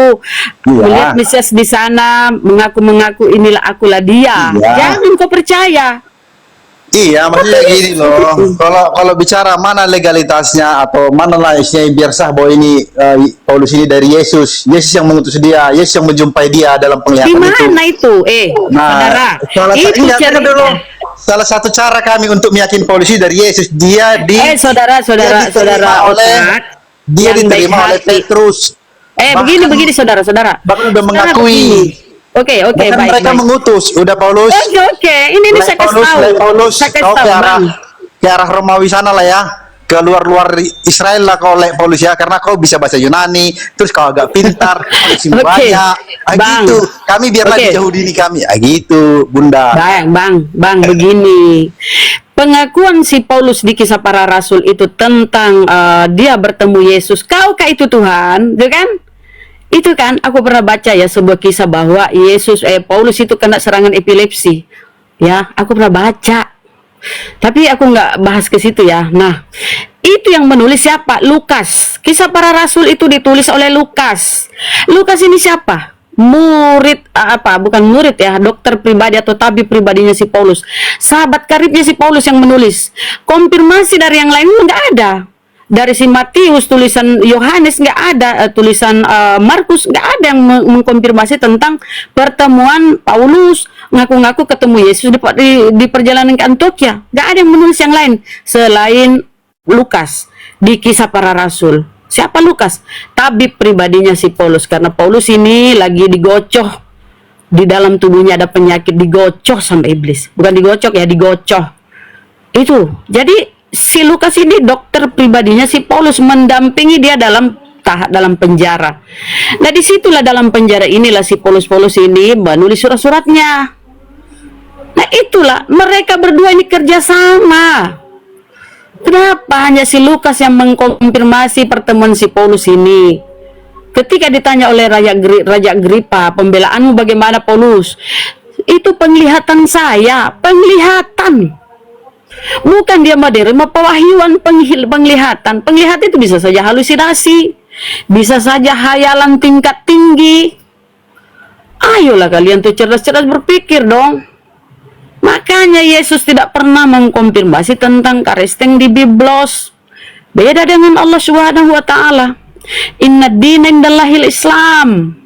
Speaker 7: Iya.
Speaker 5: melihat Mesias di sana, mengaku inilah akulah dia.
Speaker 7: Iya.
Speaker 5: Jangan kau percaya.
Speaker 7: Iya, maksudnya gini loh. Kalau bicara mana legalitasnya atau mana lainnya biar sah bahwa ini Paulus ini dari Yesus. Yesus yang mengutus dia, Yesus yang menjumpai dia dalam
Speaker 5: Di
Speaker 7: penglihatan itu.
Speaker 5: mana itu? Saudara, itu cerita.
Speaker 7: Salah satu cara kami untuk meyakini Paulus ini dari Yesus, dia
Speaker 5: saudara
Speaker 7: dia diterima
Speaker 5: otak
Speaker 7: dia
Speaker 5: yang
Speaker 7: diterima
Speaker 5: baik
Speaker 7: oleh
Speaker 5: hati.
Speaker 7: Petrus.
Speaker 5: Begini saudara.
Speaker 7: Bahkan udah
Speaker 5: Sekarang
Speaker 7: mengakui.
Speaker 5: begini. Oke,
Speaker 7: Bahkan
Speaker 5: baik.
Speaker 7: mereka mengutus, udah Paulus.
Speaker 5: Oke. Ini saya kasih tahu. Saya kasih
Speaker 7: kau
Speaker 5: tahu, Bang.
Speaker 7: ke arah Romawi sana lah ya, ke luar Israel lah kau oleh Paulus ya, karena kau bisa bahasa Yunani, terus kau agak pintar, koneksi banyak,
Speaker 5: Bang.
Speaker 7: gitu. Kami biarlah di Yahudi ini kami, gitu, Bunda.
Speaker 5: Bang, begini. Pengakuan si Paulus di Kisah Para Rasul itu tentang dia bertemu Yesus. Kaukah itu Tuhan? Gitu kan? Itu kan aku pernah baca ya sebuah kisah bahwa Paulus itu kena serangan epilepsi. Ya, aku pernah baca. Tapi aku nggak bahas ke situ ya. Nah, itu yang menulis siapa? Lukas. Kisah Para Rasul itu ditulis oleh Lukas. Lukas ini siapa? Murid bukan murid ya, dokter pribadi atau tabib pribadinya si Paulus. Sahabat karibnya si Paulus yang menulis. Konfirmasi dari yang lain nggak ada. Dari si Matius, tulisan Yohanes nggak ada, tulisan Markus nggak ada yang mengkonfirmasi tentang pertemuan Paulus ngaku-ngaku ketemu Yesus di perjalanan ke Antioquia. Nggak ada yang menulis yang lain selain Lukas di Kisah Para Rasul. Siapa Lukas? Tabib pribadinya si Paulus, karena Paulus ini lagi digocoh, di dalam tubuhnya ada penyakit, digocoh sama iblis. Bukan digocok ya, digocoh. Itu. Jadi si Lukas ini dokter pribadinya si Paulus, mendampingi dia dalam penjara. Nah, disitulah dalam penjara inilah si Paulus ini menulis surat-suratnya. Nah, itulah mereka berdua ini kerjasama. Kenapa hanya si Lukas yang mengkonfirmasi pertemuan si Paulus ini? Ketika ditanya oleh Raja Agripa, pembelaanmu bagaimana Paulus? Itu penglihatan saya, penglihatan. Bukan dia menerima pewahyuan penglihatan. Penglihatan itu bisa saja halusinasi, bisa saja hayalan tingkat tinggi. Ayolah kalian tuh cerdas-cerdas berpikir dong. Makanya Yesus tidak pernah mengkonfirmasi tentang Kristen di Biblos. Beda dengan Allah Subhanahu wa taala. Inna dina indallahil Islam.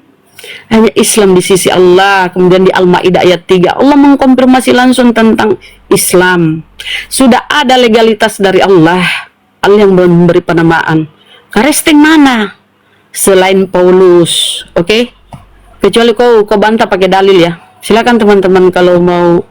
Speaker 5: Hanya Islam di sisi Allah. Kemudian di Al-Maidah ayat 3 Allah mengkonfirmasi langsung tentang Islam. Sudah ada legalitas dari Allah. Allah yang memberi penamaan. Kristen mana selain Paulus? Oke? Kecuali kau bantah pakai dalil ya. Silakan teman-teman kalau mau